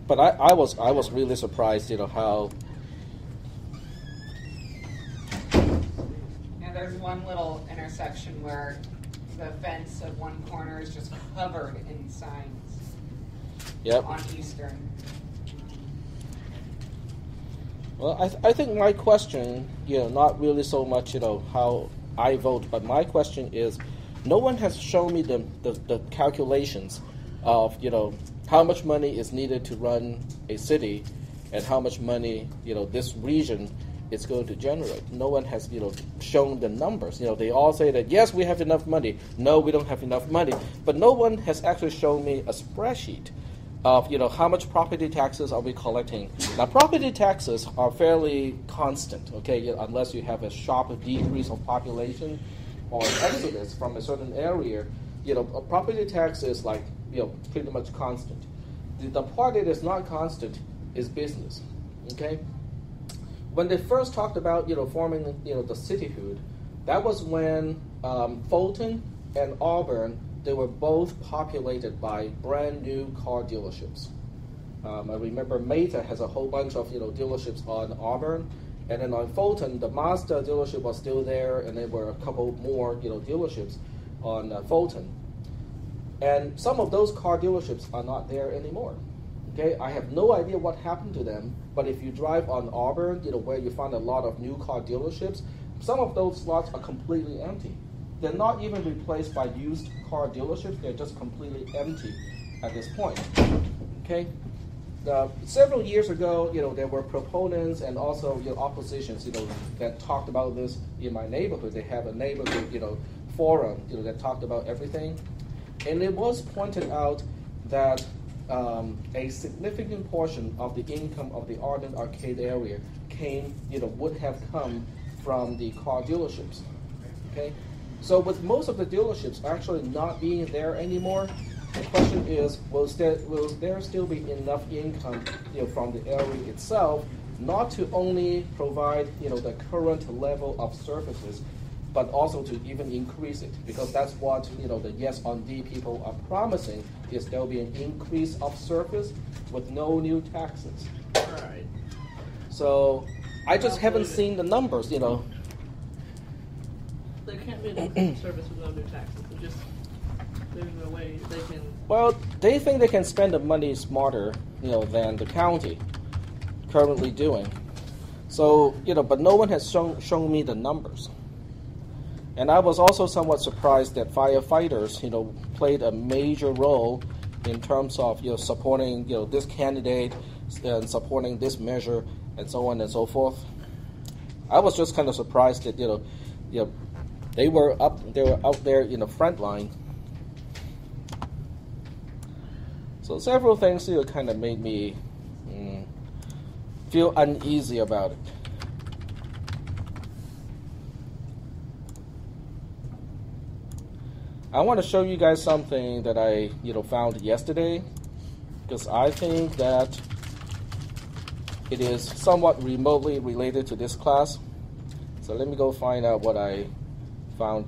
But I was really surprised, how. Now there's one little intersection where the fence of one corner is just covered in signs. Yep. On Eastern. Well, I think my question, not really so much, how I vote, but my question is, no one has shown me the calculations of, how much money is needed to run a city and how much money, this region is going to generate. No one has, shown the numbers. They all say that, yes, we have enough money. No, we don't have enough money. But no one has actually shown me a spreadsheet of, how much property taxes are we collecting. Now, property taxes are fairly constant, okay, unless you have a sharp decrease of population or exodus from a certain area. A property tax is like, pretty much constant. The part that is not constant is business, okay? When they first talked about, forming, the cityhood, that was when Fulton and Auburn, they were both populated by brand new car dealerships. I remember Meta has a whole bunch of, dealerships on Auburn, and then on Fulton, the Mazda dealership was still there, and there were a couple more, dealerships on Fulton. And some of those car dealerships are not there anymore. Okay, I have no idea what happened to them, but if you drive on Auburn, where you find a lot of new car dealerships, some of those lots are completely empty. They're not even replaced by used car dealerships, they're just completely empty at this point. Okay? Several years ago, there were proponents and also oppositions, that talked about this in my neighborhood. They have a neighborhood, forum, that talked about everything. And it was pointed out that a significant portion of the income of the Arden Arcade area would have come from the car dealerships. Okay, so with most of the dealerships actually not being there anymore, the question is, will there still be enough income, from the area itself, not to only provide, the current level of services, but also to even increase it, because that's what the Yes on D people are promising, is there'll be an increase of service with no new taxes. Right. So I just haven't seen the numbers, There can't be an increase in service with no new taxes. There's no way they can. Well, they think they can spend the money smarter, than the county currently doing. So, but no one has shown me the numbers. And I was also somewhat surprised that firefighters, played a major role in terms of, supporting, this candidate and supporting this measure and so on and so forth. I was just kind of surprised that, they were out there in the front line. So several things, kind of made me feel uneasy about it. I want to show you guys something that I, found yesterday, because I think that it is somewhat remotely related to this class. So let me go find out what I found.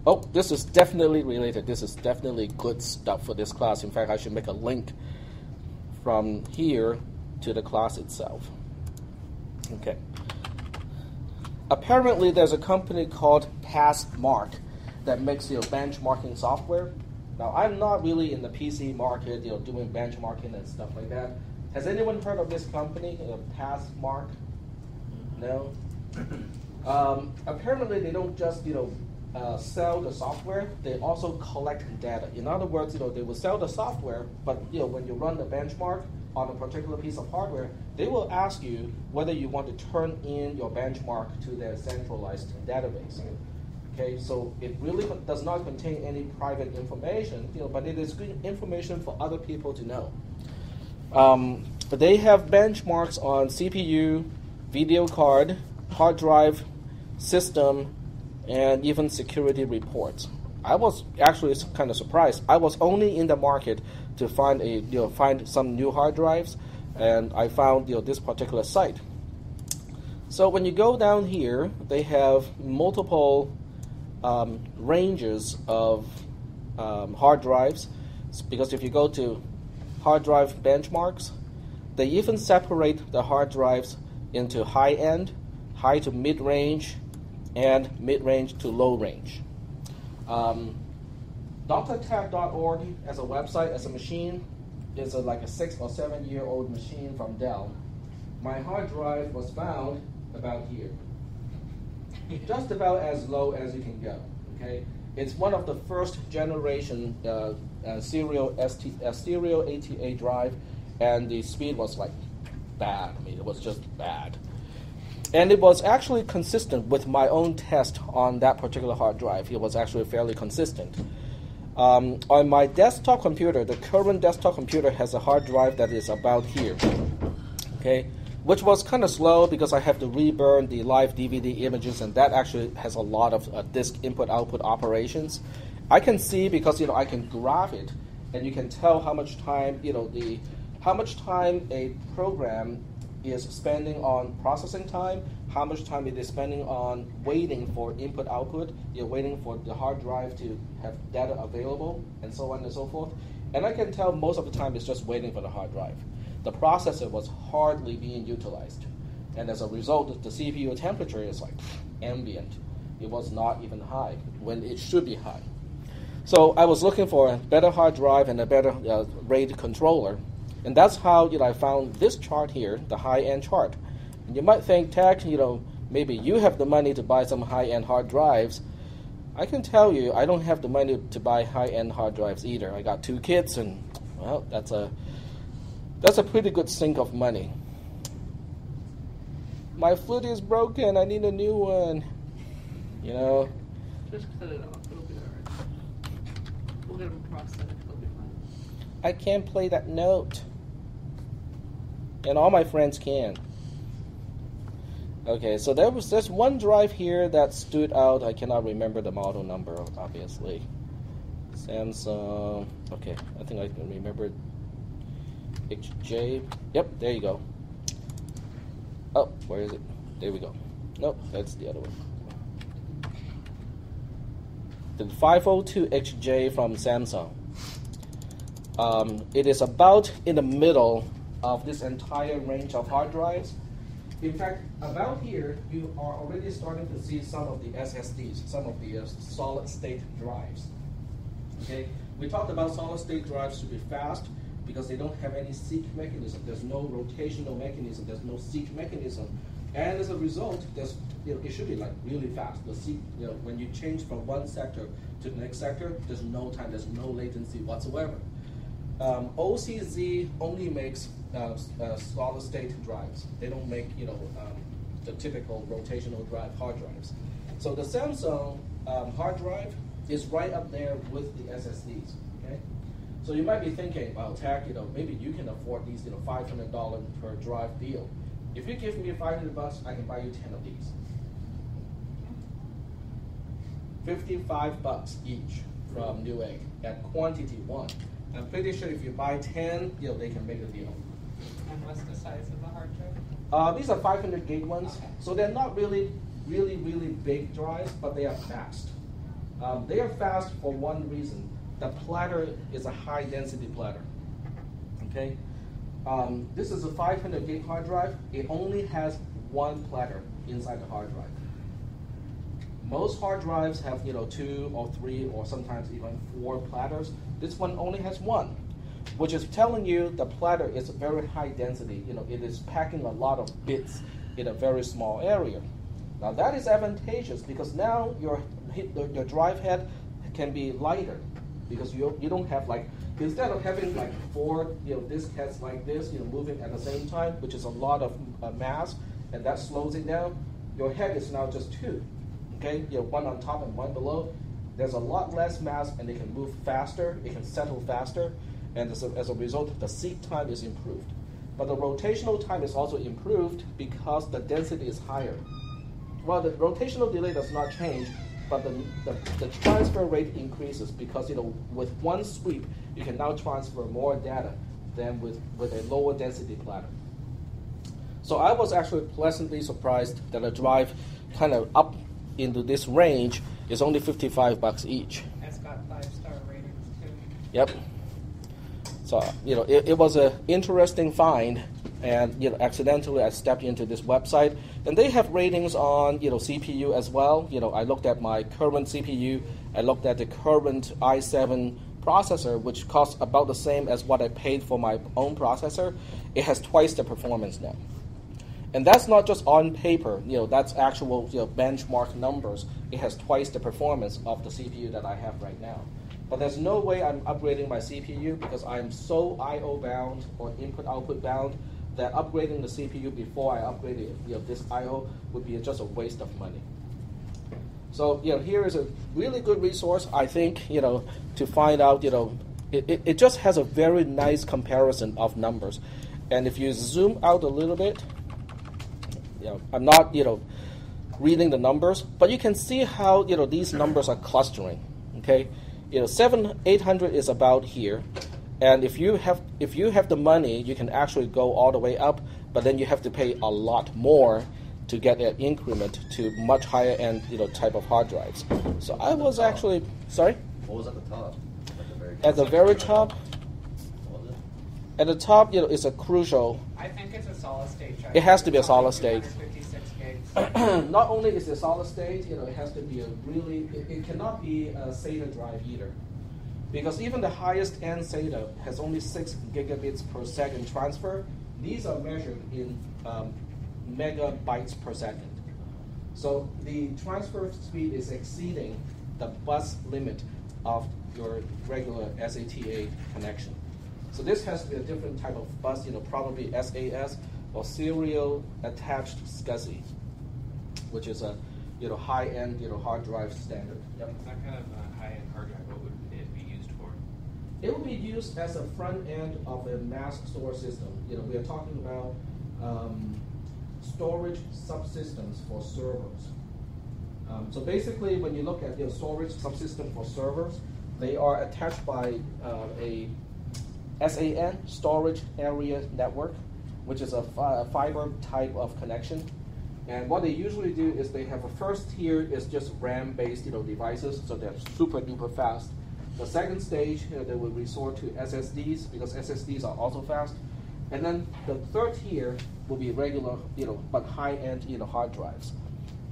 Oh, this is definitely related. This is definitely good stuff for this class. In fact, I should make a link from here to the class itself. Okay. Apparently, there's a company called Passmark that makes benchmarking software. Now, I'm not really in the PC market, doing benchmarking and stuff like that. Has anyone heard of this company, Passmark? No. Apparently, they don't just sell the software. They also collect data. In other words, they will sell the software, but when you run the benchmark on a particular piece of hardware, they will ask you whether you want to turn in your benchmark to their centralized database. Okay, so it really does not contain any private information, but it is good information for other people to know. But they have benchmarks on CPU, video card, hard drive, system, and even security reports. I was actually kind of surprised. I was only in the market to find find some new hard drives, and I found this particular site. So when you go down here, they have multiple ranges of hard drives, because if you go to hard drive benchmarks, They even separate the hard drives into high-end, high to mid-range, and mid-range to low-range. DrTech.org as a website, as a machine, is like a 6 or 7 year old machine from Dell. My hard drive was found about here, just about as low as you can go. Okay, it's one of the first generation serial ATA drive, and the speed was like bad. I mean, it was just bad. And it was actually consistent with my own test on that particular hard drive. It was actually fairly consistent. On my desktop computer, the current desktop computer has a hard drive that is about here, okay, which was kind of slow because I have to reburn the live DVD images, and that actually has a lot of disk input-output operations. I can see because I can graph it, and you can tell how much time how much time a program is spending on processing time, how much time it is spending on waiting for input-output, waiting for the hard drive to have data available, and so on and so forth. And I can tell most of the time it's just waiting for the hard drive. The processor was hardly being utilized. And as a result, the CPU temperature is like ambient. It was not even high when it should be high. So I was looking for a better hard drive and a better RAID controller. And that's how I found this chart here, the high-end chart. And you might think, Tech, maybe you have the money to buy some high-end hard drives. I can tell you, I don't have the money to buy high-end hard drives either. I got 2 kids, and well, that's a pretty good sink of money. My flute is broken. I need a new one. Just cut it off. It'll be alright. We'll get them prosthetic. It'll be fine. I can't play that note. And all my friends can. Okay, so there's one drive here that stood out. I cannot remember the model number, obviously. Samsung. Okay, I think I can remember XJ. Yep, there you go. Oh, where is it? There we go. Nope, that's the other one. The 502XJ from Samsung. It is about in the middle of this entire range of hard drives. In fact, about here, you are already starting to see some of the SSDs, some of the solid-state drives. Okay, we talked about solid-state drives to be fast because they don't have any seek mechanism. There's no rotational mechanism. There's no seek mechanism, and as a result, it should be like really fast. The seek, when you change from one sector to the next sector, there's no time. There's no latency whatsoever. OCZ only makes solid-state drives. They don't make the typical rotational drive hard drives. So the Samsung hard drive is right up there with the SSDs. Okay, so you might be thinking, well, Tech, maybe you can afford these, $500 per drive deal. If you give me $500, I can buy you 10 of these. $55 each from Newegg at quantity 1. I'm pretty sure if you buy 10, they can make a deal. And what's the size of the hard drive? These are 500 gig ones, okay. So they're not really big drives, but they are fast. They are fast for one reason. The platter is a high density platter. Okay, this is a 500 gig hard drive. It only has one platter inside the hard drive. Most hard drives have 2 or 3 or sometimes even 4 platters. This one only has one, which is telling you the platter is very high density. It is packing a lot of bits in a very small area. Now that is advantageous because now your drive head can be lighter because you don't have instead of having 4 disk heads like this moving at the same time, which is a lot of mass, and that slows it down. Your head is now just 2. Okay, one on top and one below. There's a lot less mass, and it can move faster. It can settle faster, and as a result, the seek time is improved. But the rotational time is also improved because the density is higher. Well, the rotational delay does not change, but the transfer rate increases because with one sweep, you can now transfer more data than with a lower density platter. So I was actually pleasantly surprised that a drive kind of up into this range is only $55 each. It's got 5-star ratings too. Yep. So it was an interesting find, and accidentally I stepped into this website, and they have ratings on CPU as well. I looked at my current CPU, I looked at the current i7 processor, which costs about the same as what I paid for my own processor. It has twice the performance now. And that's not just on paper, that's actual benchmark numbers. It has twice the performance of the CPU that I have right now. But there's no way I'm upgrading my CPU because I'm so I/O bound or input-output bound that upgrading the CPU before I upgrade this I/O would be just a waste of money. So here is a really good resource, I think, to find out, it just has a very nice comparison of numbers. And if you zoom out a little bit, I'm not, reading the numbers, but you can see how, these numbers are clustering, okay? 800 is about here, and if you have the money, you can actually go all the way up, but then you have to pay a lot more to get an increment to much higher end, type of hard drives. So I was actually, sorry? What was at the top? At the very top? At the top, is a crucial. I think it's a solid state drive. It has to be a solid state. 256 gigs. Not only is it solid state, it has to be a really. It cannot be a SATA drive either, because even the highest end SATA has only 6 gigabits per second transfer. These are measured in megabytes per second. So the transfer speed is exceeding the bus limit of your regular SATA connection. So this has to be a different type of bus, probably SAS or serial attached SCSI, which is a high-end hard drive standard. Yep. That kind of high-end hard drive, what would it be used for? It will be used as a front end of a mass store system. We are talking about storage subsystems for servers. So basically, when you look at storage subsystem for servers, they are attached by a SAN, storage area network, which is a fiber type of connection. And what they usually do is they have a first tier is just RAM-based devices, so they're super duper fast. The second stage, they will resort to SSDs because SSDs are also fast. And then the third tier will be regular, but high-end, hard drives.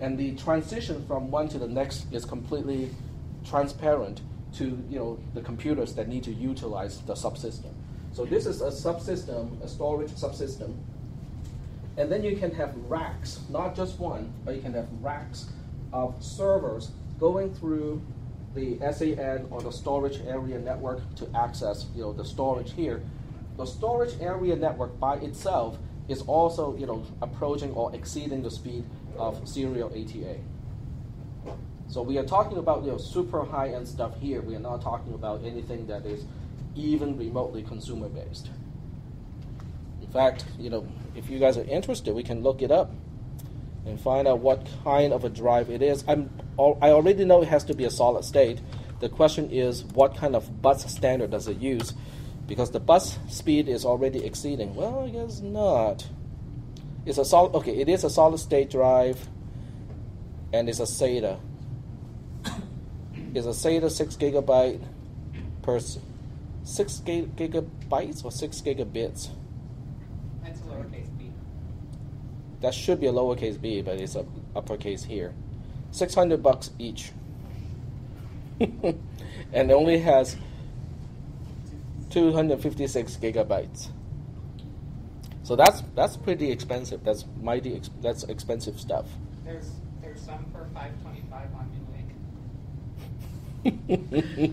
And the transition from one to the next is completely transparent to, the computers that need to utilize the subsystem. So this is a subsystem, a storage subsystem. And then you can have racks, not just one, but you can have racks of servers going through the SAN or the storage area network to access, the storage here. The storage area network by itself is also, approaching or exceeding the speed of serial ATA. So we are talking about, super high-end stuff here. We are not talking about anything that is even remotely consumer-based. In fact, if you guys are interested, we can look it up and find out what kind of a drive it is. I already know it has to be a solid state. The question is, what kind of bus standard does it use? Because the bus speed is already exceeding. Well, I guess not. It's a solid. Okay, it is a solid state drive, and it's a SATA. It's a SATA 6 gigabyte per 6 gigabytes or 6 gigabits. That's a lowercase b. That should be a lowercase b, but it's a uppercase here. $600 each, and it only has 256 gigabytes. So that's pretty expensive. That's that's expensive stuff. There's some for $525 on Newegg.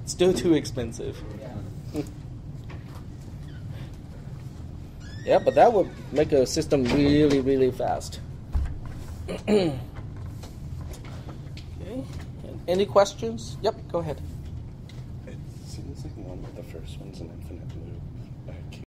Still too expensive. Yeah. Yeah, but that would make a system really, really fast. Okay. Any questions? Yep, go ahead. It seems like one of the first one's an infinite loop.